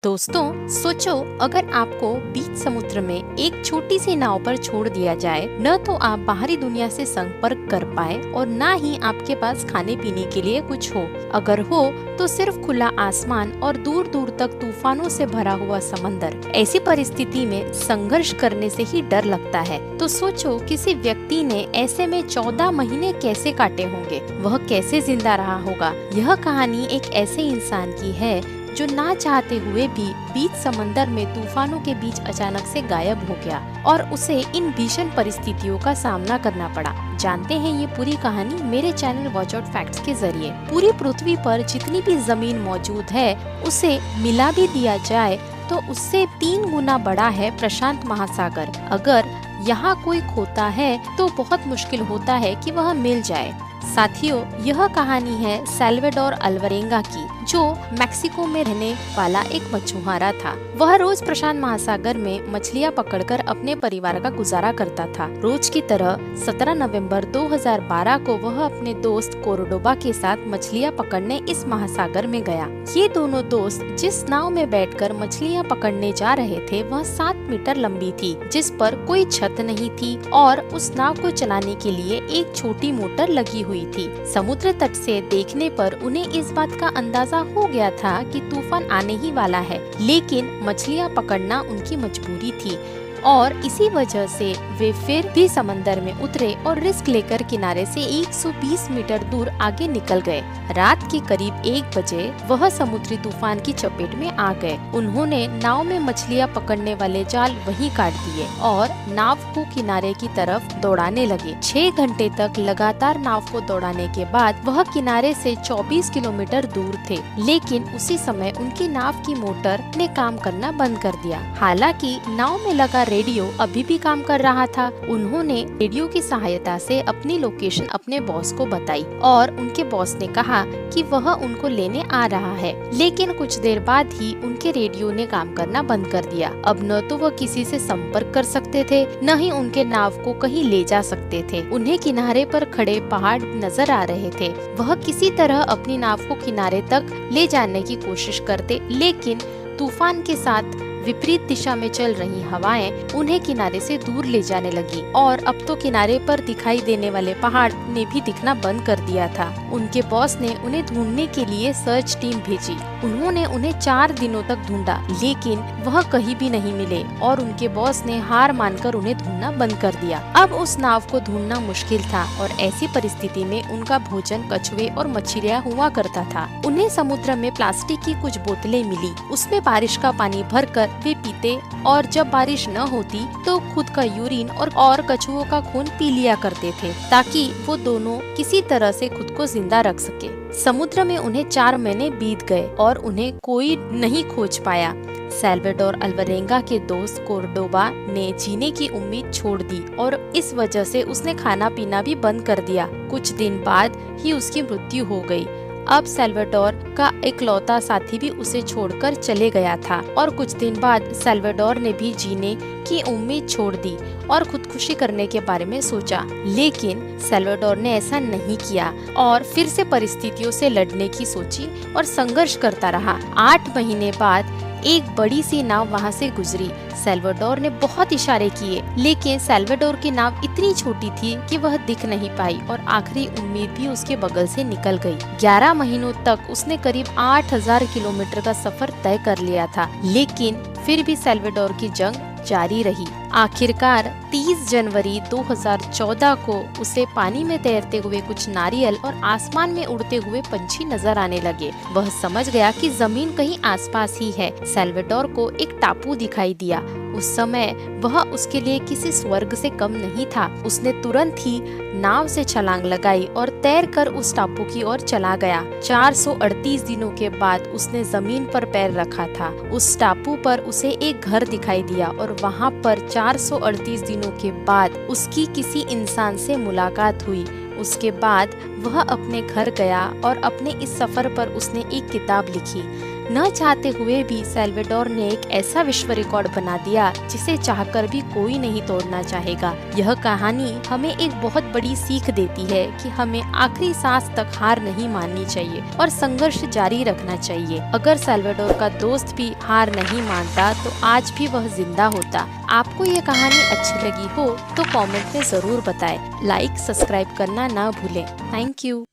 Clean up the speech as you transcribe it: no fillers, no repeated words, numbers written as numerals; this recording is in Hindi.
दोस्तों, सोचो अगर आपको बीच समुद्र में एक छोटी सी नाव पर छोड़ दिया जाए, न तो आप बाहरी दुनिया से संपर्क कर पाए और न ही आपके पास खाने पीने के लिए कुछ हो। अगर हो तो सिर्फ खुला आसमान और दूर दूर तक तूफानों से भरा हुआ समंदर। ऐसी परिस्थिति में संघर्ष करने से ही डर लगता है। तो सोचो किसी व्यक्ति ने ऐसे में 14 महीने कैसे काटे होंगे, वह कैसे जिंदा रहा होगा। यह कहानी एक ऐसे इंसान की है जो ना चाहते हुए भी बीच समंदर में तूफानों के बीच अचानक से गायब हो गया और उसे इन भीषण परिस्थितियों का सामना करना पड़ा। जानते हैं ये पूरी कहानी मेरे चैनल वॉच आउट फैक्ट्स के जरिए। पूरी पृथ्वी पर जितनी भी जमीन मौजूद है उसे मिला भी दिया जाए तो उससे 3 गुना बड़ा है प्रशांत महासागर। अगर यहाँ कोई खोता है तो बहुत मुश्किल होता है कि वह मिल जाए। साथियों, यह कहानी है साल्वाडोर अल्वारेंगा की, जो मैक्सिको में रहने वाला एक मछुआरा था। वह रोज प्रशांत महासागर में मछलियां पकड़कर अपने परिवार का गुजारा करता था। रोज की तरह 17 नवंबर 2012 को वह अपने दोस्त कोर्डोबा के साथ मछलियां पकड़ने इस महासागर में गया। ये दोनों दोस्त जिस नाव में बैठकर मछलियां पकड़ने जा रहे थे वह 7 मीटर लंबी थी, जिस पर कोई छत नहीं थी और उस नाव को चलाने के लिए एक छोटी मोटर लगी हुई थी। समुद्र तट से देखने पर उन्हें इस बात का अंदाजा हो गया था कि तूफान आने ही वाला है, लेकिन मछलियां पकड़ना उनकी मजबूरी थी और इसी वजह से वे फिर भी समंदर में उतरे और रिस्क लेकर किनारे से 120 मीटर दूर आगे निकल गए। रात के करीब 1 बजे वह समुद्री तूफान की चपेट में आ गए। उन्होंने नाव में मछलियां पकड़ने वाले जाल वहीं काट दिए और नाव को किनारे की तरफ दौड़ाने लगे। 6 घंटे तक लगातार नाव को दौड़ाने के बाद वह किनारे से 24 किलोमीटर दूर थे, लेकिन उसी समय उनकी नाव की मोटर ने काम करना बंद कर दिया। हालांकि नाव में लगा रेडियो अभी भी काम कर रहा था। उन्होंने रेडियो की सहायता से अपनी लोकेशन अपने बॉस को बताई और उनके बॉस ने कहा कि वह उनको लेने आ रहा है, लेकिन कुछ देर बाद ही उनके रेडियो ने काम करना बंद कर दिया। अब न तो वह किसी से संपर्क कर सकते थे, न ही उनके नाव को कहीं ले जा सकते थे। उन्हें किनारे पर खड़े पहाड़ नजर आ रहे थे। वह किसी तरह अपनी नाव को किनारे तक ले जाने की कोशिश करते, लेकिन तूफान के साथ विपरीत दिशा में चल रही हवाएं उन्हें किनारे से दूर ले जाने लगी और अब तो किनारे पर दिखाई देने वाले पहाड़ ने भी दिखना बंद कर दिया था। उनके बॉस ने उन्हें ढूंढने के लिए सर्च टीम भेजी। उन्होंने उन्हें 4 दिनों तक ढूंढा, लेकिन वह कहीं भी नहीं मिले और उनके बॉस ने हार मानकर उन्हें ढूंढना बंद कर दिया। अब उस नाव को ढूंढना मुश्किल था और ऐसी परिस्थिति में उनका भोजन कछुए और मछलियाँ हुआ करता था। उन्हें समुद्र में प्लास्टिक की कुछ बोतलें मिली, उसमें बारिश का पानी भरकर वे पीते और जब बारिश न होती तो खुद का यूरिन और कछुओं का खून पी लिया करते थे, ताकि वो दोनों किसी तरह से खुद को जिंदा रख सके। समुद्र में उन्हें 4 महीने बीत गए और उन्हें कोई नहीं खोज पाया। साल्वाडोर अल्वारेंगा के दोस्त कोर्डोबा ने जीने की उम्मीद छोड़ दी और इस वजह से उसने खाना पीना भी बंद कर दिया। कुछ दिन बाद ही उसकी मृत्यु हो गई। अब साल्वाडोर का इकलौता साथी भी उसे छोड़कर चले गया था और कुछ दिन बाद साल्वाडोर ने भी जीने की उम्मीद छोड़ दी और खुदकुशी करने के बारे में सोचा, लेकिन साल्वाडोर ने ऐसा नहीं किया और फिर से परिस्थितियों से लड़ने की सोची और संघर्ष करता रहा। 8 महीने बाद एक बड़ी सी नाव वहाँ से गुजरी। साल्वाडोर ने बहुत इशारे किए, लेकिन साल्वाडोर की नाव इतनी छोटी थी कि वह दिख नहीं पाई और आखिरी उम्मीद भी उसके बगल से निकल गई। 11 महीनों तक उसने करीब 8000 किलोमीटर का सफर तय कर लिया था, लेकिन फिर भी साल्वाडोर की जंग जारी रही। आखिरकार 30 जनवरी 2014 को उसे पानी में तैरते हुए कुछ नारियल और आसमान में उड़ते हुए पंछी नजर आने लगे। वह समझ गया कि जमीन कहीं आसपास ही है। साल्वाडोर को एक टापू दिखाई दिया। उस समय वह उसके लिए किसी स्वर्ग से कम नहीं था। उसने तुरंत ही नाव से छलांग लगाई और तैरकर उस टापू की ओर चला गया। 438 दिनों के बाद उसने जमीन पर पैर रखा था। उस टापू पर उसे एक घर दिखाई दिया और वहाँ पर 438 दिनों के बाद उसकी किसी इंसान से मुलाकात हुई। उसके बाद वह अपने घर गया और अपने इस सफर पर उसने एक किताब लिखी न चाहते हुए भी सल्वाडोर ने एक ऐसा विश्व रिकॉर्ड बना दिया जिसे चाहकर भी कोई नहीं तोड़ना चाहेगा। यह कहानी हमें एक बहुत बड़ी सीख देती है कि हमें आखिरी सांस तक हार नहीं माननी चाहिए और संघर्ष जारी रखना चाहिए। अगर सल्वाडोर का दोस्त भी हार नहीं मानता तो आज भी वह जिंदा होता। आपको ये कहानी अच्छी लगी हो तो कमेंट में जरूर बताएं। लाइक सब्सक्राइब करना ना भूलें। Thank you.